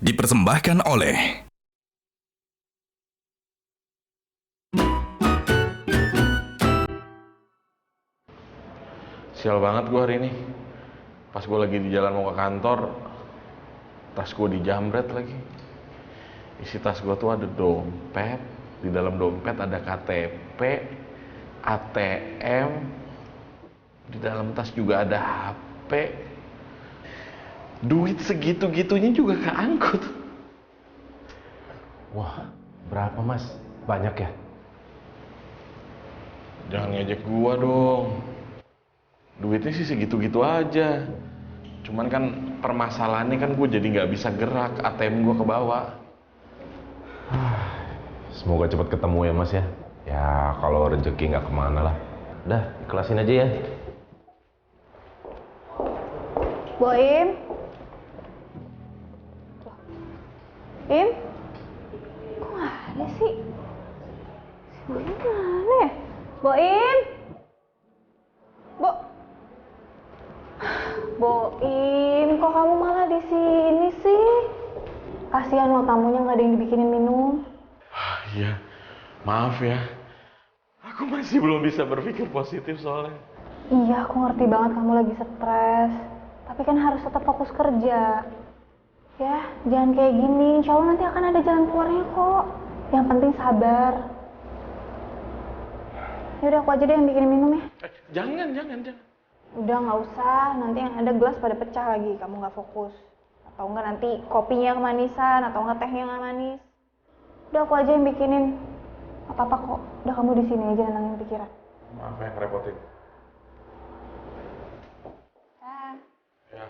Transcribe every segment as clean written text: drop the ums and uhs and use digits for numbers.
dipersembahkan oleh Sial banget gue hari ini. Pas gue lagi di jalan mau ke kantor, tas gue dijamret lagi. Isi tas gue tuh ada dompet, di dalam dompet ada KTP, ATM, di dalam tas juga ada HP. Duit segitu-gitunya juga keangkut. Wah, berapa mas? Banyak ya? Jangan ngejek gua dong. Duitnya sih segitu-gitu aja. Cuman kan permasalahannya kan gue jadi nggak bisa gerak, ATM gue ke bawah. Semoga cepat ketemu ya mas ya. Ya kalau rezeki nggak kemana lah. Udah, ikhlasin aja ya. Boim? Im? Kok nggak ada sih? Si Boim mana ya? Boim? Boim, kok kamu malah di sini sih? Kasihan lo tamunya nggak ada yang dibikinin minum. Iya, maaf ya. Aku masih belum bisa berpikir positif soalnya. Iya, aku ngerti banget kamu lagi stres. Tapi kan harus tetap fokus kerja. Ya, jangan kayak gini. Insya Allah nanti akan ada jalan keluarnya kok. Yang penting sabar. Yaudah, aku aja deh yang bikinin minum ya. Jangan. Udah nggak usah, nanti yang ada gelas pada pecah lagi, kamu nggak fokus. Atau enggak nanti kopinya kemanisan, atau enggak tehnya nggak manis. Udah aku aja yang bikinin. Apa-apa kok, udah kamu di sini aja nenangin pikiran. Maaf ya ngerepotin. Ya.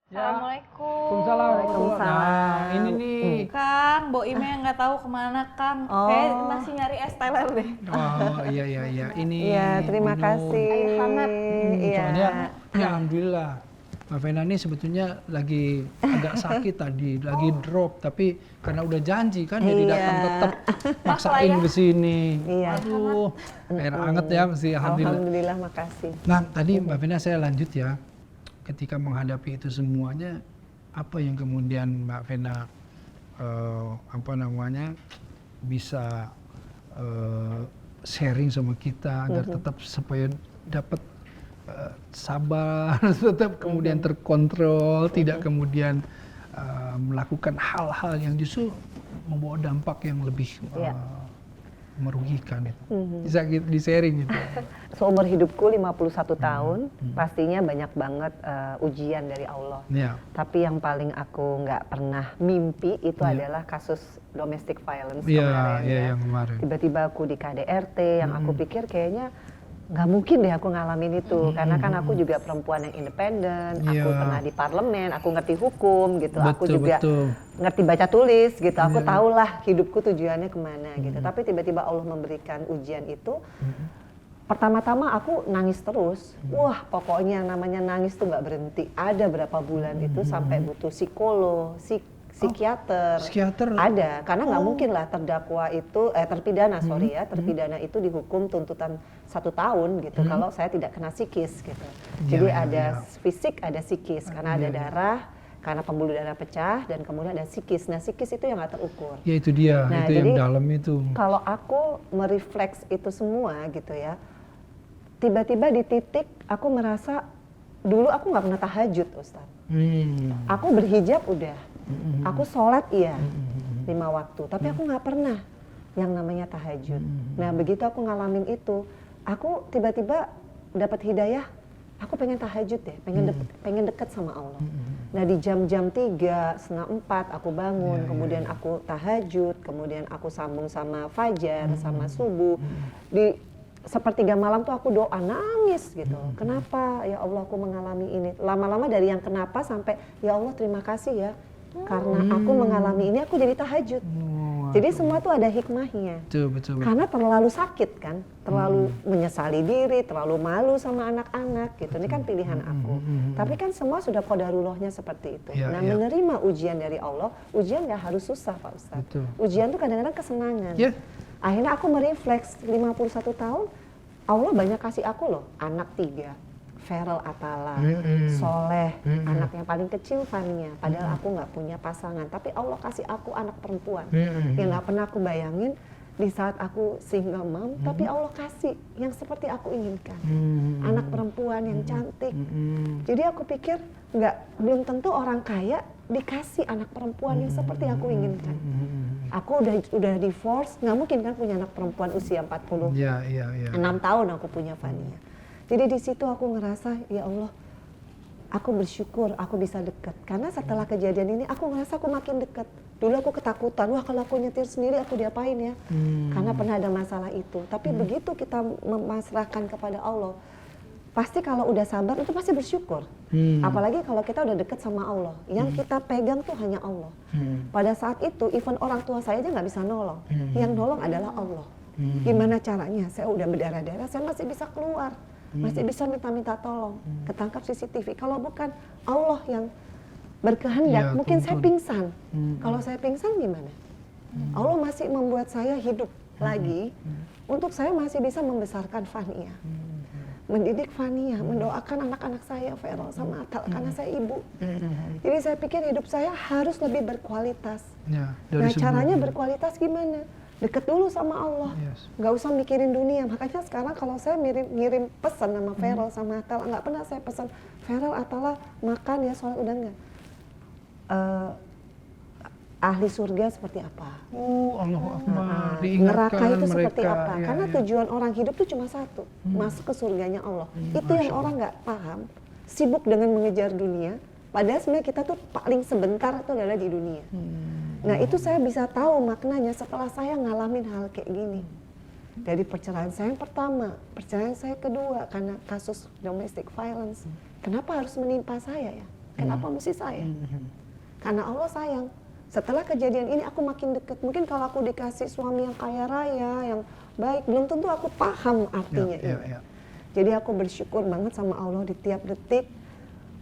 Assalamualaikum. Waalaikumsalam. Nah, ini nih. Kang, Boimnya nggak tahu kemana Kang. Kayak masih nyari es teler deh. Oh iya. Ini. Iya, terima minum. kasih. Air hangat. Iya. Soalnya, ya alhamdulillah. Mbak Vena ini sebetulnya lagi agak sakit tadi, lagi drop. Tapi karena udah janji kan, jadi datang tetap maksain ke sini. Iya. Aduh, air hangat ya mesti alhamdulillah. Alhamdulillah, makasih. Nah, tadi Mbak Vena saya lanjut ya. Ketika menghadapi itu semuanya, apa yang kemudian Mbak Vena bisa sharing sama kita agar tetap supaya dapat sabar, tetap kemudian terkontrol, tidak kemudian melakukan hal-hal yang justru membawa dampak yang lebih merugikan itu. Bisa di sharing gitu. Seumur hidupku 51 tahun, pastinya banyak banget ujian dari Allah. Ya. Tapi yang paling aku nggak pernah mimpi itu adalah kasus domestic violence Iya, kemarin ya. yang kemarin. Tiba-tiba aku di KDRT, yang aku pikir kayaknya nggak mungkin deh aku ngalamin itu, karena kan aku juga perempuan yang independen, aku Iya. pernah di parlemen, aku ngerti hukum gitu, aku juga Betul. ngerti baca tulis gitu, aku tahulah hidupku tujuannya kemana gitu. Tapi tiba-tiba Allah memberikan ujian itu, pertama-tama aku nangis terus. Wah, pokoknya yang namanya nangis tuh nggak berhenti. Ada berapa bulan itu sampai butuh psikolog, psikiater. Psikiater? Ada, karena nggak mungkin lah terdakwa itu, terpidana terpidana itu dihukum tuntutan 1 tahun gitu. Kalau saya tidak kena psikis gitu. Jadi ada fisik, ada psikis, karena ada darah. Karena pembuluh darah pecah dan kemudian ada psikis. Nah, psikis itu yang nggak terukur. Ya itu dia, Nah, itu jadi yang dalam itu. kalau aku merefleks itu semua gitu ya, tiba-tiba di titik aku merasa dulu aku nggak pernah tahajud, Ustadz. Aku berhijab udah, aku sholat iya 5 waktu, tapi aku nggak pernah yang namanya tahajud. Nah, begitu aku ngalamin itu, aku tiba-tiba dapat hidayah. Aku pengen tahajud deh, pengen deket sama Allah. Nah, di jam-jam 3, setengah 4 aku bangun, kemudian aku tahajud, kemudian aku sambung sama fajar, sama subuh. Di sepertiga malam tuh aku doa, nangis gitu. Kenapa ya Allah aku mengalami ini? Lama-lama dari yang kenapa sampai ya Allah terima kasih ya. Karena aku mengalami ini aku jadi tahajud. Jadi semua tuh ada hikmahnya. Betul. Karena terlalu sakit kan, terlalu menyesali diri, terlalu malu sama anak-anak gitu. Ini kan pilihan aku. Tapi kan semua sudah qadarullahnya seperti itu. Ya, nah, ya. menerima ujian dari Allah, ujian nggak harus susah Pak Ustadz. Betul. Ujian tuh kadang-kadang kesenangan. Ya. Akhirnya aku merefleks 51 tahun, Allah banyak kasih aku loh, anak 3. Feral Atala, Soleh, anak yang paling kecil Fania. Padahal aku nggak punya pasangan, tapi Allah kasih aku anak perempuan yang nggak pernah aku bayangin di saat aku single mom. Tapi Allah kasih yang seperti aku inginkan, anak perempuan yang cantik. Jadi aku pikir belum tentu orang kaya dikasih anak perempuan yang seperti aku inginkan. Aku udah divorce, nggak mungkin kan punya anak perempuan usia 46 tahun aku punya Fania. Jadi di situ aku ngerasa, ya Allah, aku bersyukur aku bisa dekat. Karena setelah kejadian ini aku ngerasa aku makin dekat. Dulu aku ketakutan, wah kalau aku nyetir sendiri aku diapain ya? Karena pernah ada masalah itu. Tapi begitu kita memasrahkan kepada Allah, pasti kalau udah sabar itu pasti bersyukur. Apalagi kalau kita udah dekat sama Allah. Yang kita pegang tuh hanya Allah. Pada saat itu, even orang tua saya aja nggak bisa nolong. Yang nolong adalah Allah. Gimana caranya? Saya udah berdarah-darah, saya masih bisa keluar. Masih bisa minta tolong, ketangkap CCTV. Kalau bukan Allah yang berkehendak, mungkin saya pingsan. Kalau saya pingsan gimana? Allah masih membuat saya hidup lagi untuk saya masih bisa membesarkan Fania, mendidik Fania, mendoakan anak-anak saya, Feral sama Atal, karena saya ibu. Jadi saya pikir hidup saya harus lebih berkualitas. Nah caranya berkualitas gimana? Deket dulu sama Allah, nggak usah mikirin dunia. Makanya sekarang kalau saya ngirim pesan sama Feral sama Atala, nggak pernah saya pesan Feral Atala makan ya, soal udah nggak. Ahli surga seperti apa? Allahu Akbar. Neraka itu mereka, seperti apa? ya, Karena tujuan orang hidup itu cuma satu, masuk ke surganya Allah. Itu yang orang nggak paham, sibuk dengan mengejar dunia. Padahal sebenarnya kita tuh paling sebentar itu adalah di dunia. Nah itu saya bisa tahu maknanya setelah saya ngalamin hal kayak gini. Dari perceraian saya yang pertama, perceraian saya kedua karena kasus domestic violence. Kenapa harus menimpa saya ya? Kenapa mesti saya? Karena Allah sayang. Setelah kejadian ini aku makin dekat. Mungkin kalau aku dikasih suami yang kaya raya, yang baik, belum tentu aku paham artinya ini. Jadi aku bersyukur banget sama Allah di tiap detik.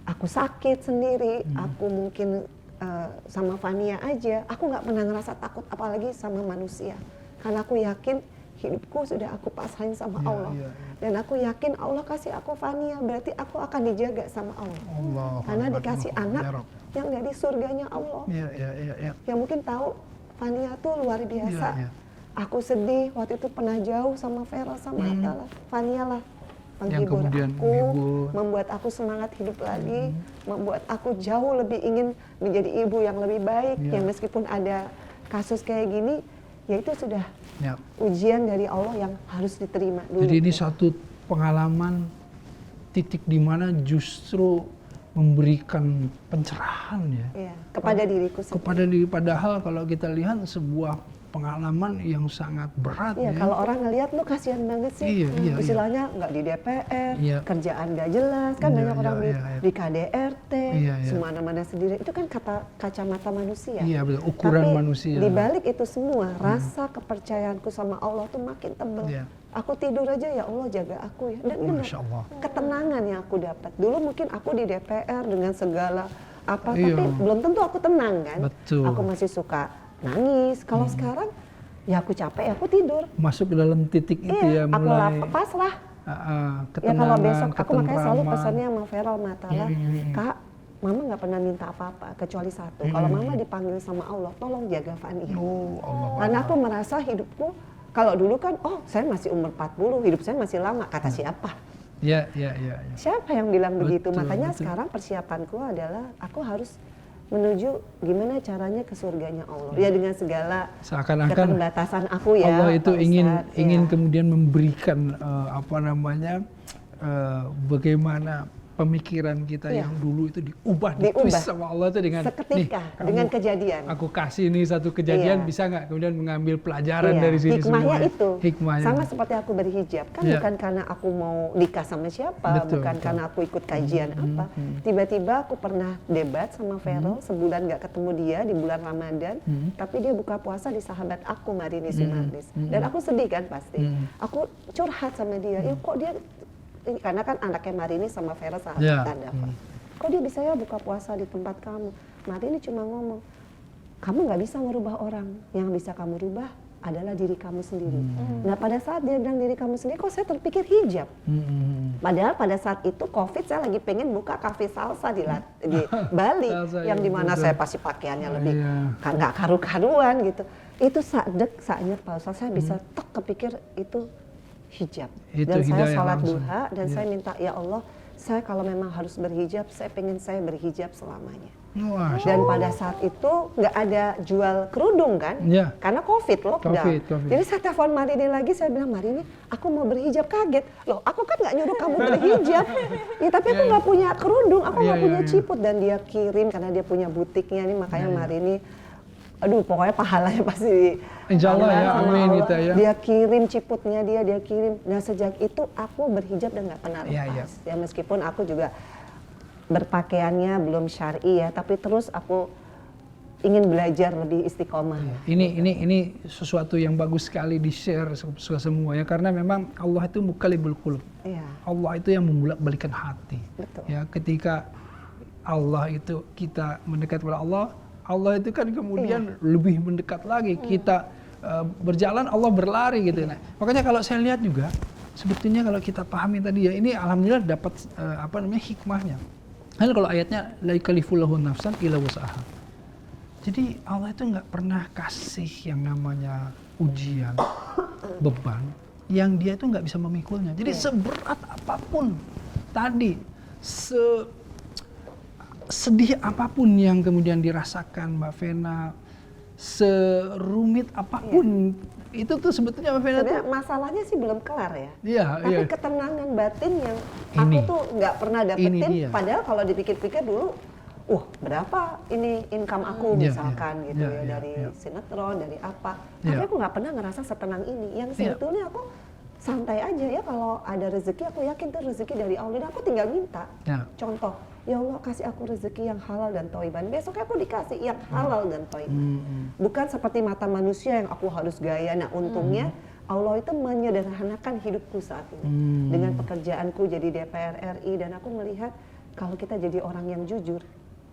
Aku sakit sendiri, aku mungkin sama Fania aja, aku nggak pernah ngerasa takut apalagi sama manusia. Karena aku yakin hidupku sudah aku pasahin sama Allah. Dan aku yakin Allah kasih aku Fania, berarti aku akan dijaga sama Allah. Karena dikasih anak yang dari surganya Allah. Yang mungkin tahu Fania tuh luar biasa. Aku sedih, waktu itu pernah jauh sama Feral sama Atala. Fania lah penghibur aku, membuat aku semangat hidup lagi, membuat aku jauh lebih ingin menjadi ibu yang lebih baik, yang meskipun ada kasus kayak gini, ya itu sudah ujian dari Allah yang harus diterima dulu. Jadi ini satu pengalaman titik di mana justru memberikan pencerahan ya, kepada diriku sendiri. Kepada diri, padahal kalau kita lihat sebuah pengalaman yang sangat berat ya. Kalau orang ngelihat lu kasihan banget sih, istilahnya nggak di DPR, kerjaan nggak jelas, kan banyak orang di KDRT, semana-mana sendiri, itu kan kacamata manusia. Iya betul, ukuran tapi manusia. Di balik itu semua, rasa kepercayaanku sama Allah tuh makin tebal. Aku tidur aja ya Allah jaga aku ya, dan benar ketenangan yang aku dapat. Dulu mungkin aku di DPR dengan segala apa, tapi belum tentu aku tenang kan. Betul. Aku masih suka nangis. Kalau sekarang ya aku capek, aku tidur. Masuk ke dalam titik itu ya, mulai aku pasrah. Ya kalau besok aku makanya selalu pesannya sama Feral Matala, Kak, Mama nggak pernah minta apa-apa kecuali satu. Kalau Mama dipanggil sama Allah, tolong jaga Fania. Karena aku merasa hidupku, kalau dulu kan, saya masih umur 40, hidup saya masih lama. Kata siapa? Ya. Siapa yang bilang begitu? Makanya sekarang persiapanku adalah aku harus menuju gimana caranya ke surganya Allah. Ya dengan segala keterbatasan aku ya. Allah itu ingin kemudian memberikan bagaimana pemikiran kita yang dulu itu diubah sama Allah itu dengan seketika, dengan kejadian. Aku kasih ini satu kejadian, bisa nggak kemudian mengambil pelajaran dari sini hikmahnya semua. Itu. Hikmahnya sama seperti aku berhijab kan bukan karena aku mau nikah sama siapa, bukan karena aku ikut kajian apa. Tiba-tiba aku pernah debat sama Feral, sebulan nggak ketemu dia di bulan Ramadan, tapi dia buka puasa di sahabat aku Marini Sumarlis. Dan aku sedih kan pasti. Aku curhat sama dia, kok dia, karena kan anaknya Marini sama Vera sahabatan kok dia bisa ya buka puasa di tempat kamu? Marini cuma ngomong, kamu nggak bisa merubah orang, yang bisa kamu rubah adalah diri kamu sendiri. Nah pada saat dia bilang diri kamu sendiri, kok saya terpikir hijab. Padahal pada saat itu COVID saya lagi pengen buka kafe salsa di Bali, Salsa, yang iya, dimana betul. saya pasti pakaiannya lebih Iya. nggak karu-karuan gitu. Itu saatnya Pak Ustadz saya bisa tek kepikir itu hijab. Itu Dan saya hidayah sholat langsung. duha dan Iya. saya minta, ya Allah, saya kalau memang harus berhijab, saya pengen saya berhijab selamanya. Wah, Dan pada saat itu nggak ada jual kerudung kan, Iya. karena COVID lockdown. Covid. Jadi saya telepon Marini lagi, saya bilang, Marini, aku mau berhijab. Kaget, loh aku kan nggak nyuruh kamu berhijab. Ya tapi aku nggak punya kerudung, aku nggak Iya, punya iya. ciput. Dan dia kirim karena dia punya butiknya nih, makanya Marini, aduh pokoknya pahalanya pasti Insya Allah ya, sama amin Allah. gitu ya. Dia kirim ciputnya, dia kirim. Nah sejak itu aku berhijab dan nggak pernah Iya, lepas. iya. Ya meskipun aku juga berpakaiannya belum syar'i ya, tapi terus aku ingin belajar lebih istiqomah. Ini sesuatu yang bagus sekali di-share semua ya, karena memang Allah itu muqallibul qulub. Iya, Allah itu yang membolak-balikan hati. betul. Ya, ketika Allah itu kita mendekat kepada Allah, Allah itu kan kemudian lebih mendekat lagi. Kita berjalan, Allah berlari gitu. Nah, makanya kalau saya lihat juga sebetulnya kalau kita pahami tadi ya, ini alhamdulillah dapat hikmahnya. Kan kalau ayatnya la yukallifullahu nafsan illa wus'aha. Jadi Allah itu nggak pernah kasih yang namanya ujian, beban yang dia itu nggak bisa memikulnya. Jadi seberat apapun tadi, sedih apapun yang kemudian dirasakan Mbak Vena, serumit apapun itu tuh sebetulnya Mbak Vena tuh, Sebenarnya masalahnya sih belum kelar ya. iya, Tapi iya. ketenangan batin yang Ini. aku tuh nggak pernah Ini dapetin. dia. Padahal kalau dipikir-pikir dulu, berapa ini income aku Iya, misalkan iya, gitu iya, ya, iya, dari iya. sinetron, dari apa. Iya. Tapi aku nggak pernah ngerasa setenang ini. Yang Iya. sebetulnya aku santai aja ya, kalau ada rezeki aku yakin tuh rezeki dari Allah, dan aku tinggal minta. Ya. Contoh, ya Allah kasih aku rezeki yang halal dan thayyiban. Besoknya aku dikasih yang halal dan thayyiban. Bukan seperti mata manusia yang aku harus gaya. Nah untungnya Allah itu menyederhanakan hidupku saat ini. Dengan pekerjaanku jadi DPR RI, dan aku melihat kalau kita jadi orang yang jujur,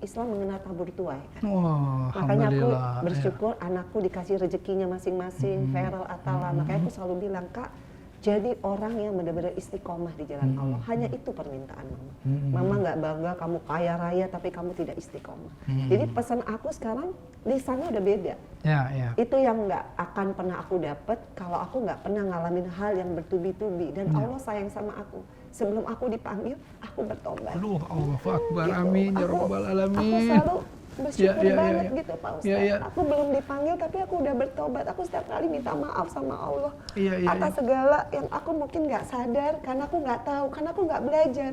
Islam mengenal tabur tuai. Wah, Makanya aku alhamdulillah. bersyukur anakku dikasih rezekinya masing-masing, Feral Atala. Makanya aku selalu bilang, Kak, jadi orang yang benar-benar istiqomah di jalan Allah. Hanya itu permintaan Mama. Mama nggak bangga kamu kaya raya tapi kamu tidak istiqomah. Jadi pesan aku sekarang, lisannya udah beda. Ya. Itu yang nggak akan pernah aku dapat kalau aku nggak pernah ngalamin hal yang bertubi-tubi. Dan Allah sayang sama aku. Sebelum aku dipanggil, aku bertobat. Aduh, Allahu Akbar, Gitu. amin ya Aku- rabbal Aku alamin. selalu bersyukur Ya, banget ya. gitu Pak Ustadz. Ya, ya. Aku belum dipanggil tapi aku udah bertobat. Aku setiap kali minta maaf sama Allah Iya, atas segala yang aku mungkin nggak sadar, karena aku nggak tahu, karena aku nggak belajar.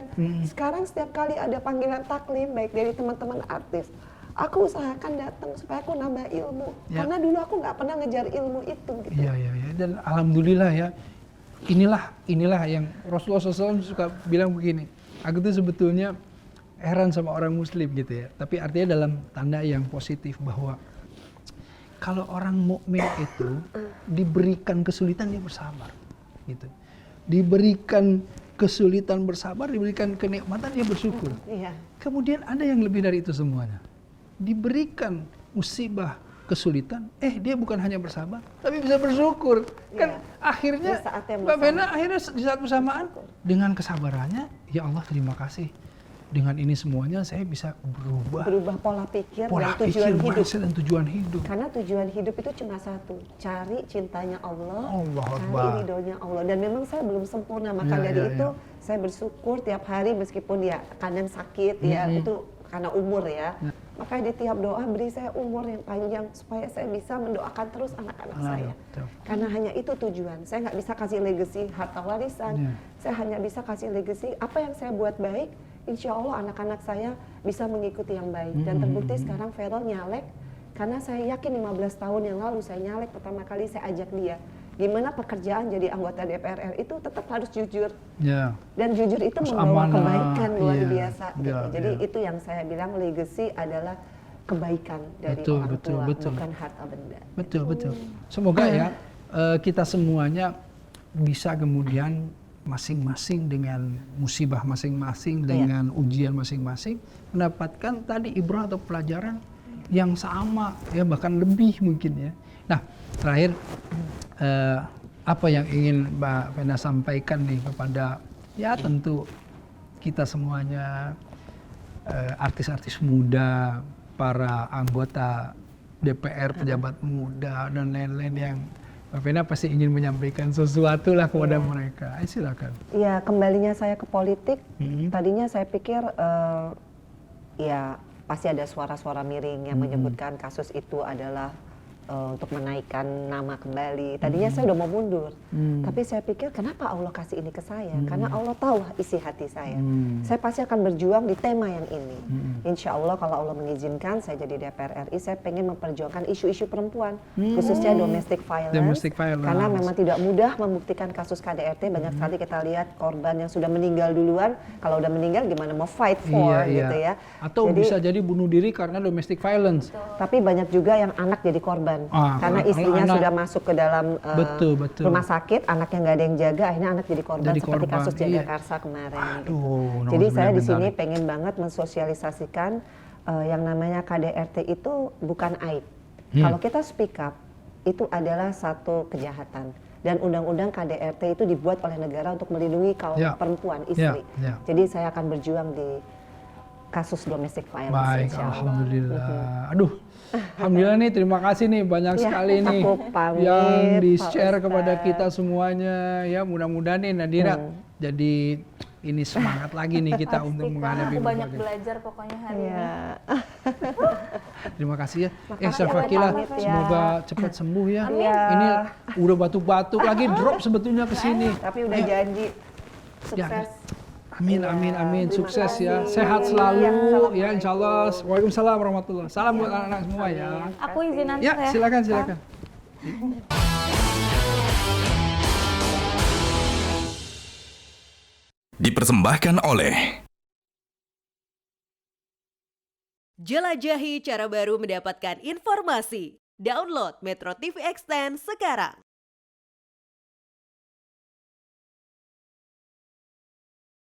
Sekarang setiap kali ada panggilan taklim baik dari teman-teman artis, aku usahakan datang supaya aku nambah ilmu. Ya. Karena dulu aku nggak pernah ngejar ilmu itu gitu. Iya. Dan alhamdulillah ya, inilah yang Rasulullah SAW suka bilang begini. Aku tuh sebetulnya heran sama orang Muslim gitu ya. Tapi artinya dalam tanda yang positif, bahwa kalau orang mukmin itu diberikan kesulitan dia bersabar, gitu. Diberikan kesulitan bersabar, diberikan kenikmatan dia bersyukur. Iya. Kemudian ada yang lebih dari itu semuanya. Diberikan musibah, kesulitan, dia bukan hanya bersabar, tapi bisa bersyukur. Kan akhirnya, Di saat yang Mbak Vena bersamaan. akhirnya di saat bersamaan, dengan kesabarannya, ya Allah terima kasih. Dengan ini semuanya saya bisa berubah Berubah pola pikir pola dan tujuan pikir, hidup. mindset, dan tujuan hidup. Karena tujuan hidup itu cuma satu, cari cintanya Allah, Allahu cari Akbar. ridhonya Allah. Dan memang saya belum sempurna, maka Ya, dari ya, itu ya. saya bersyukur tiap hari meskipun ya kadang sakit ya, itu karena umur ya. Makanya di tiap doa beri saya umur yang panjang supaya saya bisa mendoakan terus anak-anak saya. betul. Karena hanya itu tujuan. Saya nggak bisa kasih legacy harta warisan. Ya. Saya hanya bisa kasih legacy apa yang saya buat baik. Insya Allah anak-anak saya bisa mengikuti yang baik. Dan terbukti sekarang Feral nyalek, karena saya yakin 15 tahun yang lalu saya nyalek pertama kali, saya ajak dia. Gimana pekerjaan jadi anggota DPR RI itu tetap harus jujur. Ya. Dan jujur itu Terus membawa amanah, kebaikan luar iya, biasa. Gitu. iya, Jadi iya. itu yang saya bilang legacy adalah kebaikan dari Betul, orang betul, tua, betul. bukan harta benda. Betul. Semoga ya kita semuanya bisa kemudian masing-masing dengan musibah masing-masing, dengan ujian masing-masing, mendapatkan tadi ibrah atau pelajaran yang sama, ya bahkan lebih mungkin ya, Nah, terakhir apa yang ingin Mbak Vena sampaikan nih kepada ya tentu kita semuanya, artis-artis muda, para anggota DPR, pejabat muda dan lain-lain yang Mbak Vena pasti ingin menyampaikan sesuatu lah kepada mereka. Silakan. Ya, kembalinya saya ke politik, tadinya saya pikir ya pasti ada suara-suara miring yang menyebutkan kasus itu adalah untuk menaikkan nama kembali. Tadinya saya udah mau mundur, tapi saya pikir kenapa Allah kasih ini ke saya? Karena Allah tahu isi hati saya. Saya pasti akan berjuang di tema yang ini. Insya Allah kalau Allah mengizinkan saya jadi DPR RI, saya pengen memperjuangkan isu-isu perempuan, khususnya domestic violence. Karena memang tidak mudah membuktikan kasus KDRT. Banyak sekali kita lihat korban yang sudah meninggal duluan. Kalau udah meninggal gimana mau fight for gitu ya? Atau bisa jadi bunuh diri karena domestic violence. Tapi banyak juga yang anak jadi korban. Karena istrinya sudah masuk ke dalam rumah sakit, anaknya nggak ada yang jaga, akhirnya anak jadi korban seperti kasus Jagakarsa kemarin. Jadi saya di sini pengen banget mensosialisasikan yang namanya KDRT itu bukan aib. Kalau kita speak up, itu adalah satu kejahatan. Dan undang-undang KDRT itu dibuat oleh negara untuk melindungi kaum perempuan, istri. Jadi saya akan berjuang di kasus domestic violence. Baik, alhamdulillah. Aduh, alhamdulillah nih, terima kasih nih banyak sekali nih yang di-share kepada kita semuanya. Ya, mudah-mudahan nih Nadira jadi ini semangat lagi nih kita untuk menghadapi aku banyak belajar pokoknya hari ini. Terima kasih ya. Syafaqila, semoga cepat sembuh ya. Ini udah batuk-batuk lagi, drop sebetulnya ke sini. Tapi udah janji. Sukses. Amin, amin, amin. Sukses ya. Sehat selalu ya, insya Allah. Waalaikumsalam warahmatullahi. Salam buat anak-anak semua ya. Aku izinan ya. Silakan, silakan. Dipersembahkan oleh Jelajahi cara baru mendapatkan informasi. Download Metro TV Extend sekarang.